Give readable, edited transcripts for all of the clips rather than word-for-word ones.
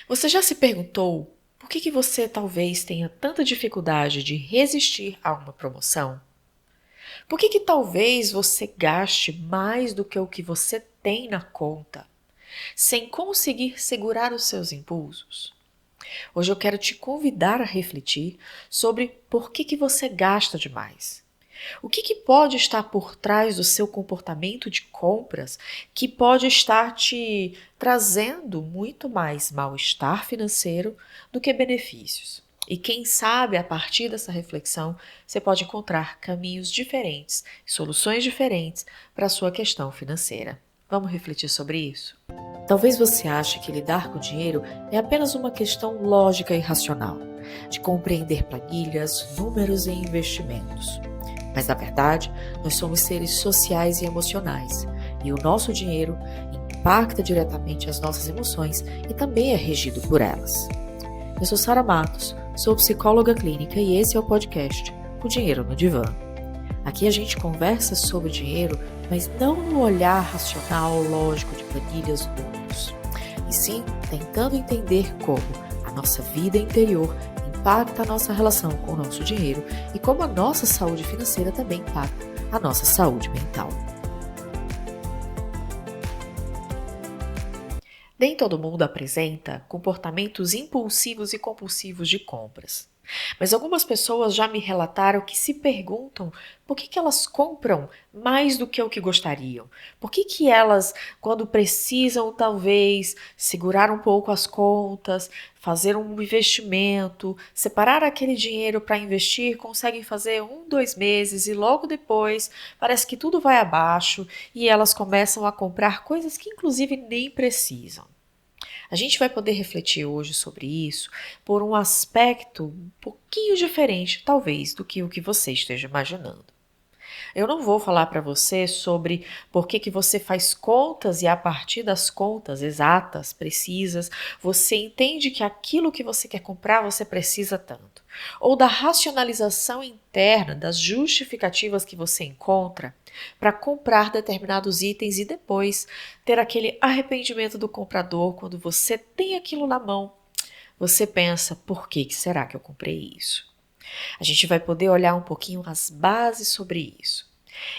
Você já se perguntou por que você talvez tenha tanta dificuldade de resistir a uma promoção? Por que talvez você gaste mais do que o que você tem na conta, sem conseguir segurar os seus impulsos? Hoje eu quero te convidar a refletir sobre por que você gasta demais. O que pode estar por trás do seu comportamento de compras que pode estar te trazendo muito mais mal-estar financeiro do que benefícios? E quem sabe, a partir dessa reflexão, você pode encontrar caminhos diferentes, soluções diferentes para a sua questão financeira. Vamos refletir sobre isso? Talvez você ache que lidar com dinheiro é apenas uma questão lógica e racional, de compreender planilhas, números e investimentos. Mas, na verdade, nós somos seres sociais e emocionais, e o nosso dinheiro impacta diretamente as nossas emoções e também é regido por elas. Eu sou Sara Matos, sou psicóloga clínica e esse é o podcast O Dinheiro no Divã. Aqui a gente conversa sobre dinheiro, mas não no olhar racional, lógico de planilhas, números, e sim tentando entender como a nossa vida interior impacta a nossa relação com o nosso dinheiro e como a nossa saúde financeira também impacta a nossa saúde mental. Nem todo mundo apresenta comportamentos impulsivos e compulsivos de compras. Mas algumas pessoas já me relataram que se perguntam por que elas compram mais do que o que gostariam. Por que elas, quando precisam talvez segurar um pouco as contas, fazer um investimento, separar aquele dinheiro para investir, conseguem fazer 2 meses e logo depois parece que tudo vai abaixo e elas começam a comprar coisas que inclusive nem precisam. A gente vai poder refletir hoje sobre isso por um aspecto um pouquinho diferente, talvez, do que o que você esteja imaginando. Eu não vou falar para você sobre por que você faz contas e a partir das contas exatas, precisas, você entende que aquilo que você quer comprar você precisa tanto. Ou da racionalização interna, das justificativas que você encontra para comprar determinados itens e depois ter aquele arrependimento do comprador quando você tem aquilo na mão. Você pensa, por que será que eu comprei isso? A gente vai poder olhar um pouquinho as bases sobre isso.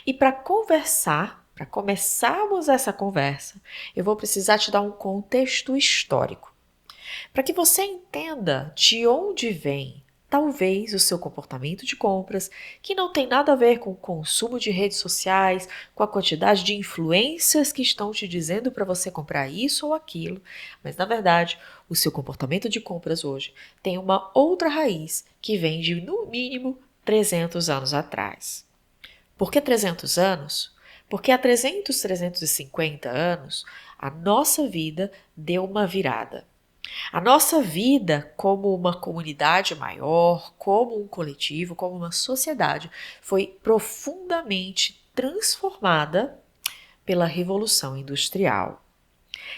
E para conversar, para começarmos essa conversa, eu vou precisar te dar um contexto histórico, para que você entenda de onde vem, talvez, o seu comportamento de compras, que não tem nada a ver com o consumo de redes sociais, com a quantidade de influências que estão te dizendo para você comprar isso ou aquilo, mas, na verdade, o seu comportamento de compras hoje tem uma outra raiz que vem de, no mínimo, 300 anos atrás. Por que 300 anos? Porque há 350 anos, a nossa vida deu uma virada. A nossa vida como uma comunidade maior, como um coletivo, como uma sociedade, foi profundamente transformada pela Revolução Industrial.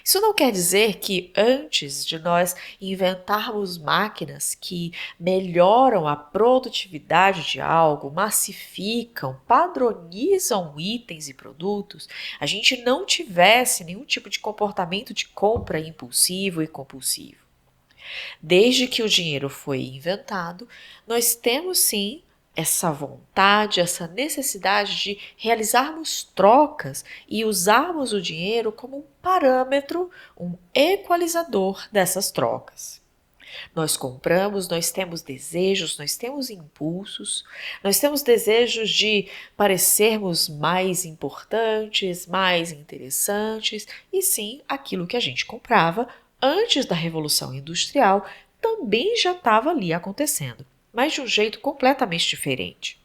Isso não quer dizer que antes de nós inventarmos máquinas que melhoram a produtividade de algo, massificam, padronizam itens e produtos, a gente não tivesse nenhum tipo de comportamento de compra impulsivo e compulsivo. Desde que o dinheiro foi inventado, nós temos sim essa vontade, essa necessidade de realizarmos trocas e usarmos o dinheiro como um parâmetro, um equalizador dessas trocas. Nós compramos, nós temos desejos, nós temos impulsos, nós temos desejos de parecermos mais importantes, mais interessantes, e sim, aquilo que a gente comprava antes da Revolução Industrial também já estava ali acontecendo, mas de um jeito completamente diferente.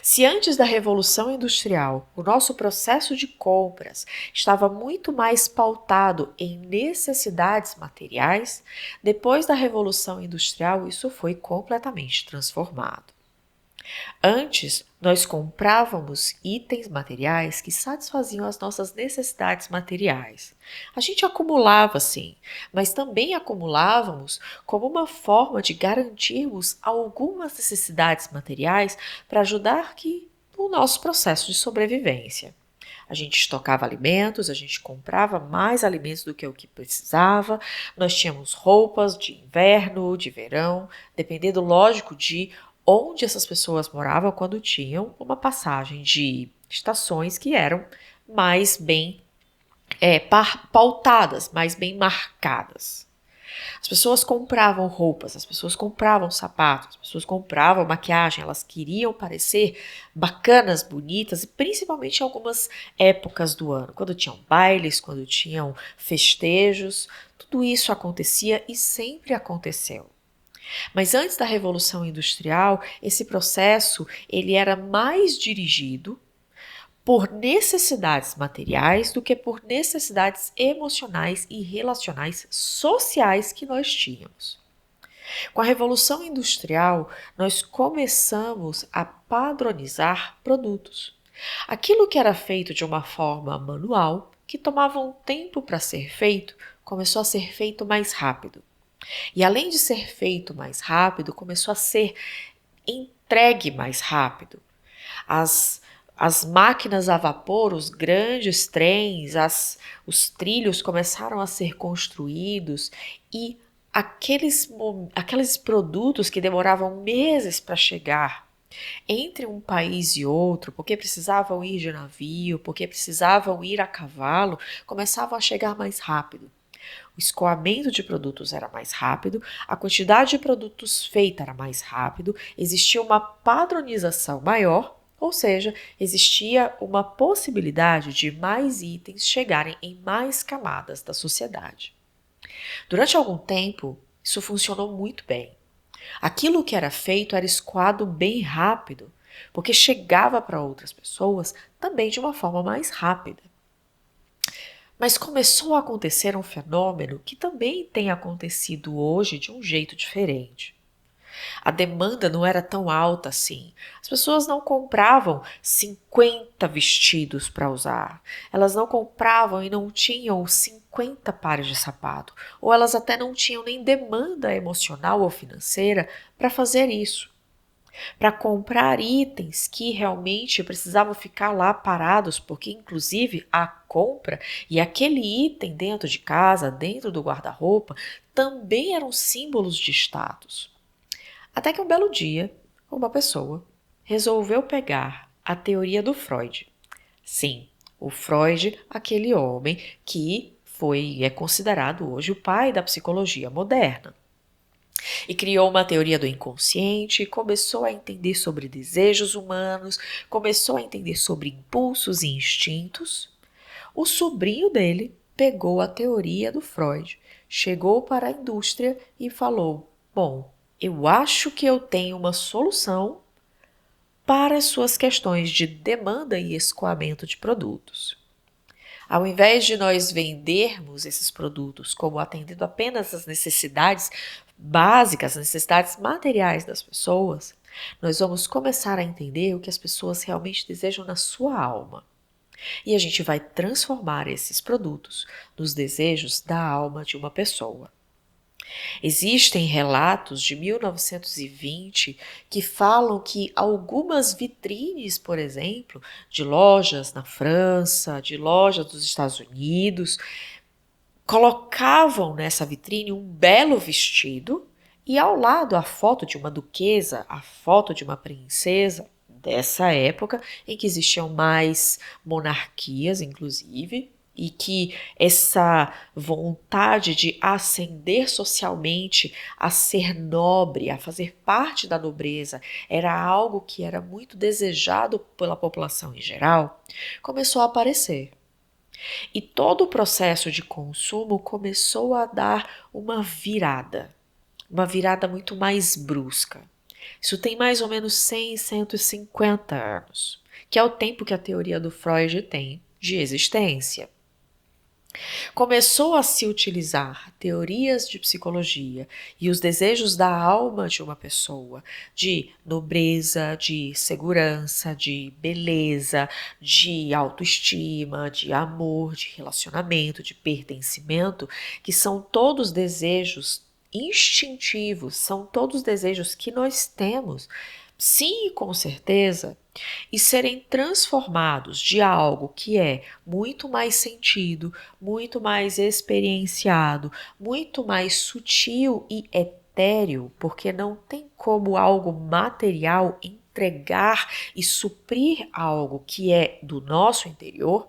Se antes da Revolução Industrial o nosso processo de compras estava muito mais pautado em necessidades materiais, depois da Revolução Industrial isso foi completamente transformado. Antes, nós comprávamos itens materiais que satisfaziam as nossas necessidades materiais. A gente acumulava, sim, mas também acumulávamos como uma forma de garantirmos algumas necessidades materiais para ajudar o nosso processo de sobrevivência. A gente estocava alimentos, a gente comprava mais alimentos do que o que precisava, nós tínhamos roupas de inverno, de verão, dependendo, lógico, de onde essas pessoas moravam quando tinham uma passagem de estações que eram mais bem pautadas, mais bem marcadas. As pessoas compravam roupas, as pessoas compravam sapatos, as pessoas compravam maquiagem, elas queriam parecer bacanas, bonitas, e principalmente em algumas épocas do ano, quando tinham bailes, quando tinham festejos, tudo isso acontecia e sempre aconteceu. Mas antes da Revolução Industrial, esse processo ele era mais dirigido por necessidades materiais do que por necessidades emocionais e relacionais sociais que nós tínhamos. Com a Revolução Industrial, nós começamos a padronizar produtos. Aquilo que era feito de uma forma manual, que tomava um tempo para ser feito, começou a ser feito mais rápido. E além de ser feito mais rápido, começou a ser entregue mais rápido. As máquinas a vapor, os grandes trens, os trilhos começaram a ser construídos e aqueles produtos que demoravam meses para chegar entre um país e outro, porque precisavam ir de navio, porque precisavam ir a cavalo, começavam a chegar mais rápido. O escoamento de produtos era mais rápido, a quantidade de produtos feita era mais rápido, existia uma padronização maior, ou seja, existia uma possibilidade de mais itens chegarem em mais camadas da sociedade. Durante algum tempo, isso funcionou muito bem. Aquilo que era feito era escoado bem rápido, porque chegava para outras pessoas também de uma forma mais rápida. Mas começou a acontecer um fenômeno que também tem acontecido hoje de um jeito diferente. A demanda não era tão alta assim. As pessoas não compravam 50 vestidos para usar. Elas não compravam e não tinham 50 pares de sapato. Ou elas até não tinham nem demanda emocional ou financeira para fazer isso. Para comprar itens que realmente precisavam ficar lá parados, porque inclusive a compra e aquele item dentro de casa, dentro do guarda-roupa, também eram símbolos de status. Até que um belo dia, uma pessoa resolveu pegar a teoria do Freud. Sim, o Freud, aquele homem que é considerado hoje o pai da psicologia moderna. E criou uma teoria do inconsciente, começou a entender sobre desejos humanos, começou a entender sobre impulsos e instintos. O sobrinho dele pegou a teoria do Freud, chegou para a indústria e falou: bom, eu acho que eu tenho uma solução para as suas questões de demanda e escoamento de produtos. Ao invés de nós vendermos esses produtos como atendendo apenas às necessidades básicas, necessidades materiais das pessoas, nós vamos começar a entender o que as pessoas realmente desejam na sua alma. E a gente vai transformar esses produtos nos desejos da alma de uma pessoa. Existem relatos de 1920 que falam que algumas vitrines, por exemplo, de lojas na França, de lojas dos Estados Unidos, colocavam nessa vitrine um belo vestido e ao lado a foto de uma duquesa, a foto de uma princesa dessa época em que existiam mais monarquias, inclusive, e que essa vontade de ascender socialmente, a ser nobre, a fazer parte da nobreza, era algo que era muito desejado pela população em geral, começou a aparecer. E todo o processo de consumo começou a dar uma virada muito mais brusca. Isso tem mais ou menos 100, 150 anos, que é o tempo que a teoria do Freud tem de existência. Começou a se utilizar teorias de psicologia e os desejos da alma de uma pessoa, de nobreza, de segurança, de beleza, de autoestima, de amor, de relacionamento, de pertencimento, que são todos desejos instintivos, são todos desejos que nós temos Sim, com certeza, e serem transformados de algo que é muito mais sentido, muito mais experienciado, muito mais sutil e etéreo, porque não tem como algo material entregar e suprir algo que é do nosso interior,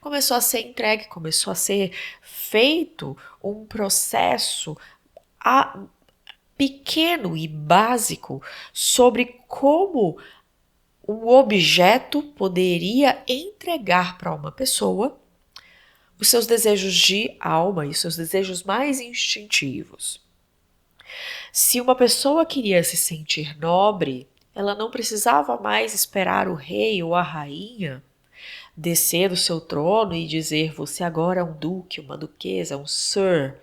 começou a ser entregue, começou a ser feito um processo pequeno e básico sobre como um objeto poderia entregar para uma pessoa os seus desejos de alma e os seus desejos mais instintivos. Se uma pessoa queria se sentir nobre, ela não precisava mais esperar o rei ou a rainha descer do seu trono e dizer: você agora é um duque, uma duquesa, um sir.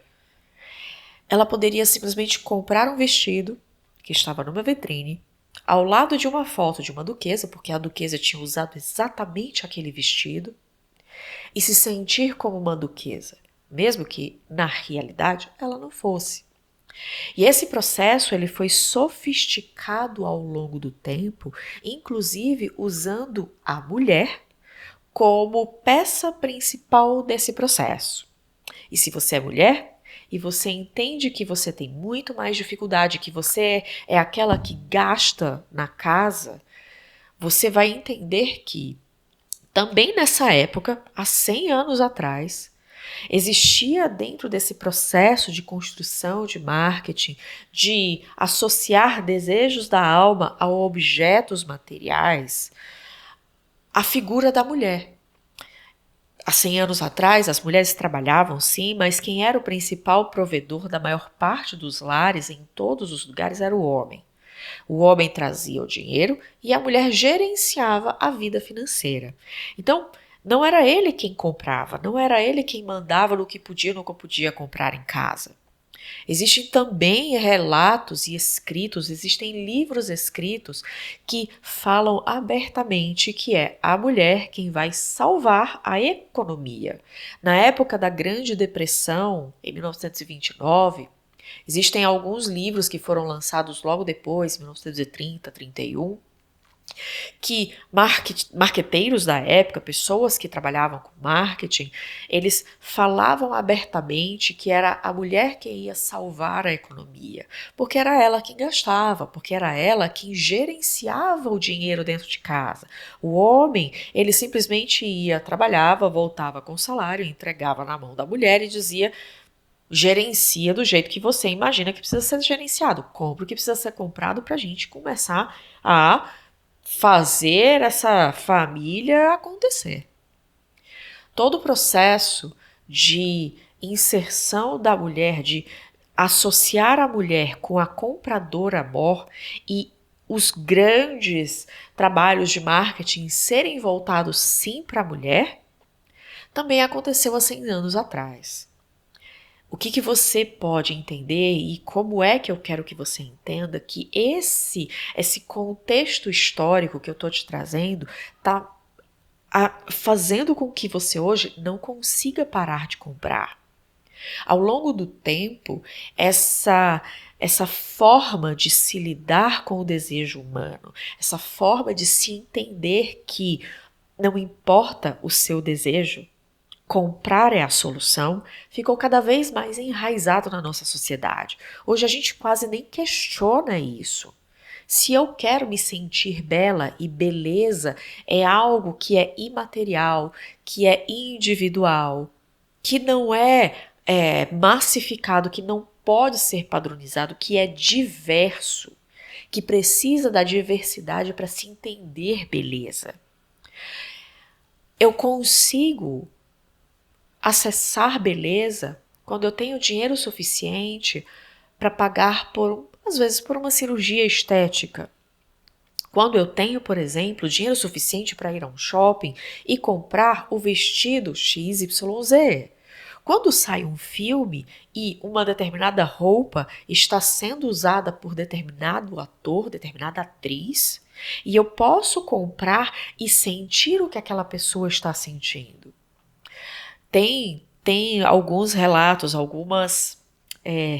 Ela poderia simplesmente comprar um vestido que estava numa vitrine, ao lado de uma foto de uma duquesa, porque a duquesa tinha usado exatamente aquele vestido, e se sentir como uma duquesa, mesmo que na realidade ela não fosse. E esse processo ele foi sofisticado ao longo do tempo, inclusive usando a mulher como peça principal desse processo. E se você é mulher e você entende que você tem muito mais dificuldade, que você é aquela que gasta na casa, você vai entender que também nessa época, há 100 anos atrás, existia dentro desse processo de construção de marketing, de associar desejos da alma a objetos materiais, a figura da mulher. Há 100 anos atrás, as mulheres trabalhavam sim, mas quem era o principal provedor da maior parte dos lares em todos os lugares era o homem. O homem trazia o dinheiro e a mulher gerenciava a vida financeira. Então, não era ele quem comprava, não era ele quem mandava no que podia ou não podia comprar em casa. Existem também relatos e escritos, existem livros escritos que falam abertamente que é a mulher quem vai salvar a economia. Na época da Grande Depressão, em 1929, existem alguns livros que foram lançados logo depois, 1930, 31, que marqueteiros da época, pessoas que trabalhavam com marketing, eles falavam abertamente que era a mulher que ia salvar a economia, porque era ela quem gastava, porque era ela quem gerenciava o dinheiro dentro de casa. O homem, ele simplesmente ia, trabalhava, voltava com o salário, entregava na mão da mulher e dizia: gerencia do jeito que você imagina que precisa ser gerenciado, compra o que precisa ser comprado para a gente começar a fazer essa família acontecer. Todo o processo de inserção da mulher, de associar a mulher com a compradora mor e os grandes trabalhos de marketing serem voltados sim para a mulher, também aconteceu há 100 anos atrás. O que você pode entender e como é que eu quero que você entenda que esse contexto histórico que eu estou te trazendo está fazendo com que você hoje não consiga parar de comprar. Ao longo do tempo, essa forma de se lidar com o desejo humano, essa forma de se entender que não importa o seu desejo, comprar é a solução, ficou cada vez mais enraizado na nossa sociedade. Hoje a gente quase nem questiona isso. Se eu quero me sentir bela e beleza é algo que é imaterial, que é individual, que não é massificado, que não pode ser padronizado, que é diverso, que precisa da diversidade para se entender beleza. Eu consigo acessar beleza quando eu tenho dinheiro suficiente para pagar às vezes por uma cirurgia estética. Quando eu tenho, por exemplo, dinheiro suficiente para ir a um shopping e comprar o vestido XYZ. Quando sai um filme e uma determinada roupa está sendo usada por determinado ator, determinada atriz, e eu posso comprar e sentir o que aquela pessoa está sentindo. Tem alguns relatos, algumas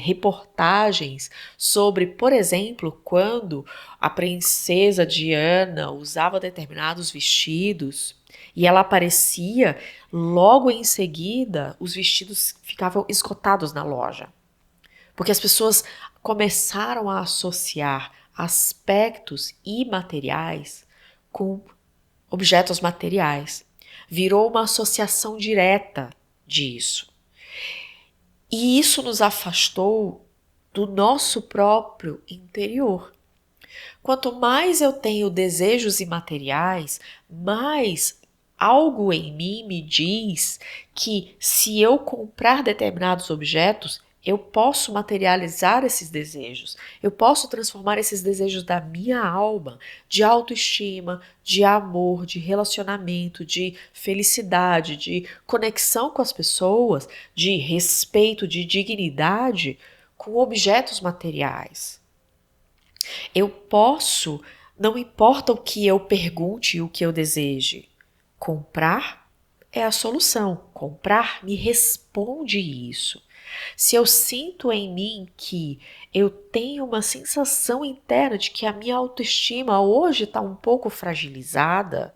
reportagens sobre, por exemplo, quando a princesa Diana usava determinados vestidos e ela aparecia, logo em seguida os vestidos ficavam esgotados na loja. Porque as pessoas começaram a associar aspectos imateriais com objetos materiais. Virou uma associação direta disso. E isso nos afastou do nosso próprio interior. Quanto mais eu tenho desejos imateriais, mais algo em mim me diz que se eu comprar determinados objetos, eu posso materializar esses desejos. Eu posso transformar esses desejos da minha alma, de autoestima, de amor, de relacionamento, de felicidade, de conexão com as pessoas, de respeito, de dignidade, com objetos materiais. Eu posso, não importa o que eu pergunte e o que eu deseje, comprar é a solução. Comprar me responde isso. Se eu sinto em mim que eu tenho uma sensação interna de que a minha autoestima hoje está um pouco fragilizada,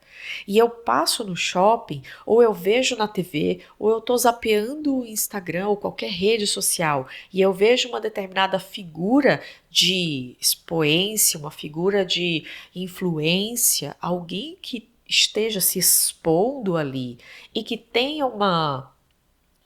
e eu passo no shopping, ou eu vejo na TV, ou eu estou zapeando o Instagram ou qualquer rede social, e eu vejo uma determinada figura de expoência, uma figura de influência, alguém que esteja se expondo ali e que tenha uma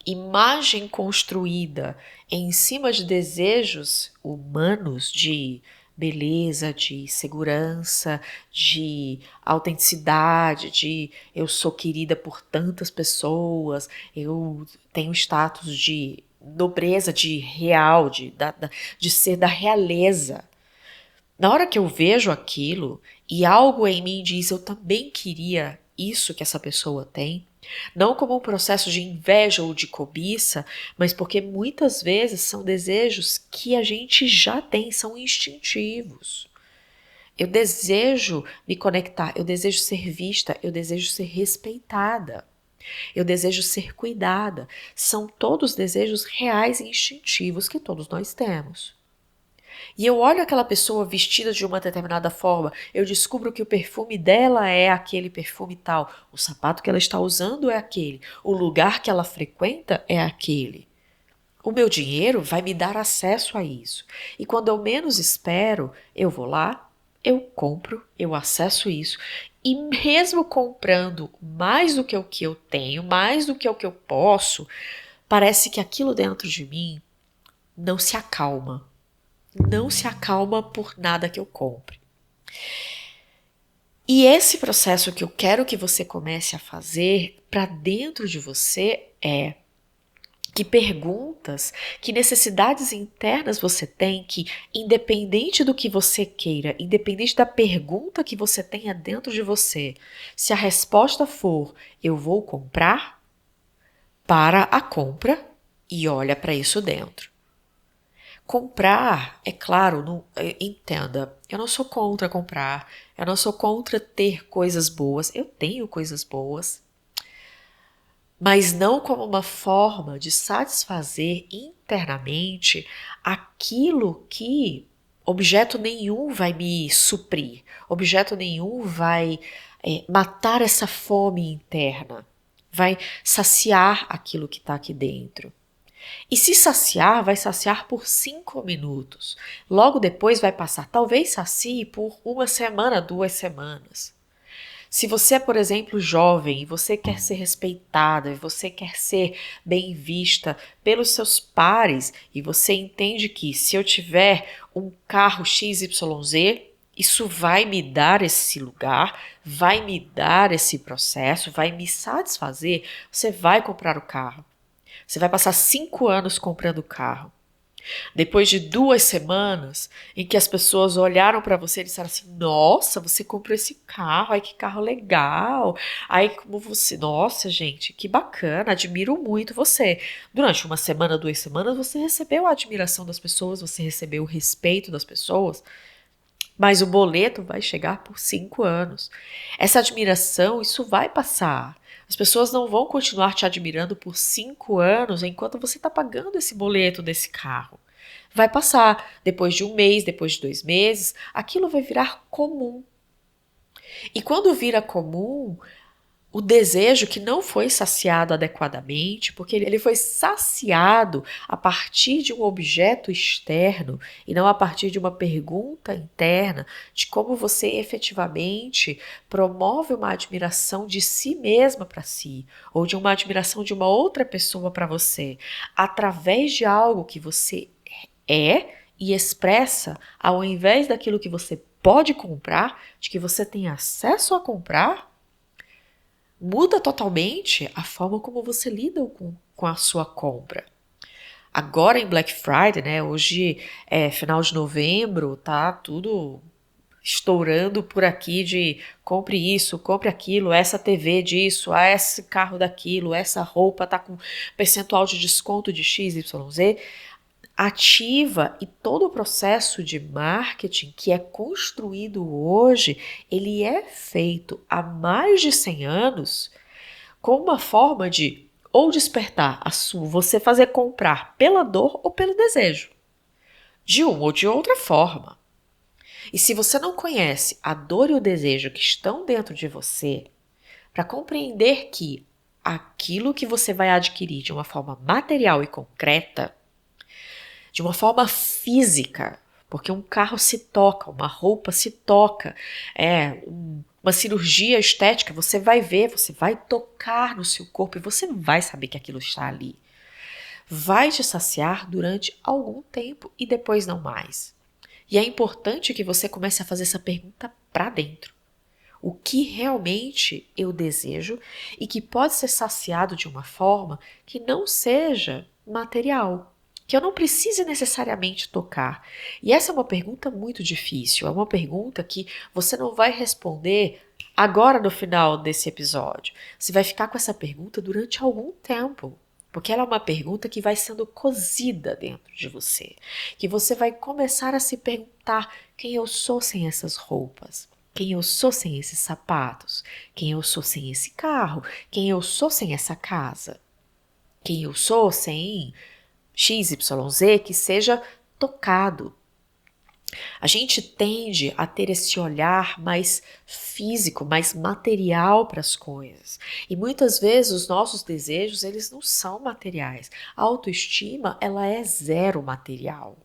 imagem construída em cima de desejos humanos de beleza, de segurança, de autenticidade, de eu sou querida por tantas pessoas, eu tenho status de nobreza, de real, de ser da realeza. Na hora que eu vejo aquilo e algo em mim diz eu também queria isso que essa pessoa tem, não como um processo de inveja ou de cobiça, mas porque muitas vezes são desejos que a gente já tem, são instintivos. Eu desejo me conectar, eu desejo ser vista, eu desejo ser respeitada, eu desejo ser cuidada. São todos desejos reais e instintivos que todos nós temos. E eu olho aquela pessoa vestida de uma determinada forma, eu descubro que o perfume dela é aquele perfume tal, o sapato que ela está usando é aquele, o lugar que ela frequenta é aquele. O meu dinheiro vai me dar acesso a isso. E quando eu menos espero, eu vou lá, eu compro, eu acesso isso. E mesmo comprando mais do que o que eu tenho, mais do que o que eu posso, parece que aquilo dentro de mim não se acalma. Não se acalma por nada que eu compre. E esse processo que eu quero que você comece a fazer para dentro de você é que perguntas, que necessidades internas você tem que, independente do que você queira, independente da pergunta que você tenha dentro de você, se a resposta for eu vou comprar, para a compra e olha para isso dentro. Comprar, é claro, entenda, eu não sou contra comprar, eu não sou contra ter coisas boas, eu tenho coisas boas, mas não como uma forma de satisfazer internamente aquilo que objeto nenhum vai me suprir, objeto nenhum vai matar essa fome interna, vai saciar aquilo que está aqui dentro. E se saciar, vai saciar por 5 minutos. Logo depois vai passar, talvez sacie por 1 semana, 2 semanas. Se você é, por exemplo, jovem e você quer ser respeitada, e você quer ser bem vista pelos seus pares, e você entende que se eu tiver um carro XYZ, isso vai me dar esse lugar, vai me dar esse processo, vai me satisfazer, você vai comprar o carro. Você vai passar 5 anos comprando carro. Depois de 2 semanas em que as pessoas olharam para você e disseram assim, nossa, você comprou esse carro, ai que carro legal, ai como você, nossa gente, que bacana, admiro muito você. Durante 1 semana, 2 semanas, você recebeu a admiração das pessoas, você recebeu o respeito das pessoas, mas o boleto vai chegar por 5 anos. Essa admiração, isso vai passar. As pessoas não vão continuar te admirando por 5 anos enquanto você está pagando esse boleto desse carro. Vai passar, depois de 1 mês, depois de 2 meses, aquilo vai virar comum. E quando vira comum, o desejo que não foi saciado adequadamente, porque ele foi saciado a partir de um objeto externo e não a partir de uma pergunta interna de como você efetivamente promove uma admiração de si mesma para si, ou de uma admiração de uma outra pessoa para você, através de algo que você é e expressa, ao invés daquilo que você pode comprar, de que você tem acesso a comprar. Muda totalmente a forma como você lida com a sua compra. Agora em Black Friday, né? Hoje é final de novembro, tá tudo estourando por aqui de compre isso, compre aquilo, essa TV disso, esse carro daquilo, essa roupa tá com percentual de desconto de XYZ. Ativa, e todo o processo de marketing que é construído hoje, ele é feito há mais de 100 anos com uma forma de ou despertar você fazer comprar pela dor ou pelo desejo, de uma ou de outra forma. E se você não conhece a dor e o desejo que estão dentro de você, para compreender que aquilo que você vai adquirir de uma forma material e concreta, de uma forma física, porque um carro se toca, uma roupa se toca, uma cirurgia estética, você vai ver, você vai tocar no seu corpo e você vai saber que aquilo está ali. Vai te saciar durante algum tempo e depois não mais. E é importante que você comece a fazer essa pergunta para dentro. O que realmente eu desejo e que pode ser saciado de uma forma que não seja material, que eu não precise necessariamente tocar. E essa é uma pergunta muito difícil, é uma pergunta que você não vai responder agora no final desse episódio. Você vai ficar com essa pergunta durante algum tempo, porque ela é uma pergunta que vai sendo cozida dentro de você, que você vai começar a se perguntar quem eu sou sem essas roupas. Quem eu sou sem esses sapatos? Quem eu sou sem esse carro? Quem eu sou sem essa casa? Quem eu sou sem XYZ que seja tocado? A gente tende a ter esse olhar mais físico, mais material para as coisas. E muitas vezes os nossos desejos, eles não são materiais. A autoestima, ela é zero material.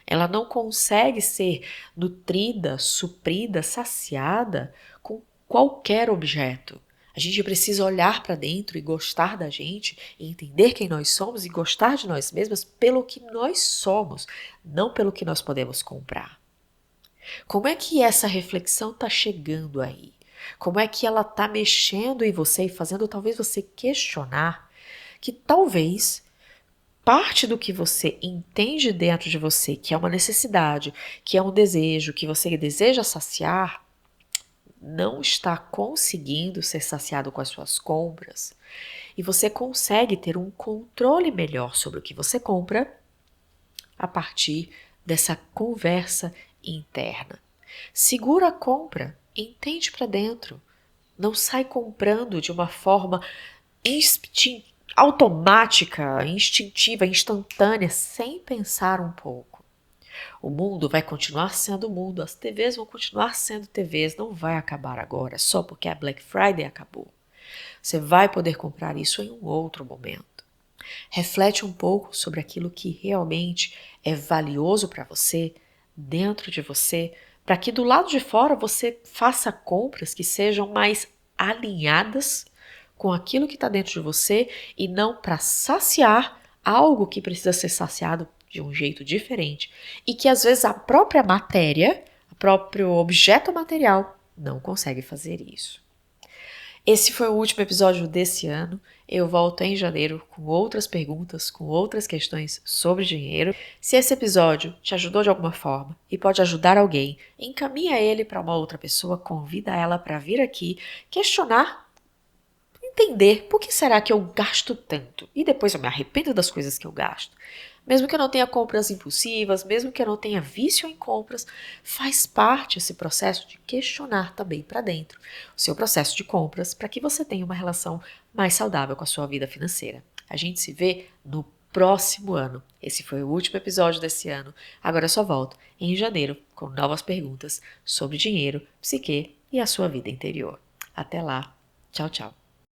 Ela não consegue ser nutrida, suprida, saciada com qualquer objeto. A gente precisa olhar para dentro e gostar da gente, e entender quem nós somos e gostar de nós mesmas pelo que nós somos, não pelo que nós podemos comprar. Como é que essa reflexão está chegando aí? Como é que ela está mexendo em você e fazendo talvez você questionar que talvez parte do que você entende dentro de você, que é uma necessidade, que é um desejo, que você deseja saciar, não está conseguindo ser saciado com as suas compras, e você consegue ter um controle melhor sobre o que você compra a partir dessa conversa interna. Segura a compra, entende para dentro, não sai comprando de uma forma automática, instintiva, instantânea, sem pensar um pouco. O mundo vai continuar sendo o mundo, as TVs vão continuar sendo TVs, não vai acabar agora, só porque a Black Friday acabou. Você vai poder comprar isso em um outro momento. Reflete um pouco sobre aquilo que realmente é valioso para você, dentro de você, para que do lado de fora você faça compras que sejam mais alinhadas com aquilo que está dentro de você e não para saciar algo que precisa ser saciado de um jeito diferente e que às vezes a própria matéria, o próprio objeto material não consegue fazer isso. Esse foi o último episódio desse ano. Eu volto em janeiro com outras perguntas, com outras questões sobre dinheiro. Se esse episódio te ajudou de alguma forma e pode ajudar alguém, encaminha ele para uma outra pessoa, convida ela para vir aqui questionar, entender por que será que eu gasto tanto e depois eu me arrependo das coisas que eu gasto. Mesmo que eu não tenha compras impulsivas, mesmo que eu não tenha vício em compras, faz parte esse processo de questionar também para dentro o seu processo de compras para que você tenha uma relação mais saudável com a sua vida financeira. A gente se vê no próximo ano. Esse foi o último episódio desse ano. Agora eu só volto em janeiro com novas perguntas sobre dinheiro, psique e a sua vida interior. Até lá. Tchau, tchau.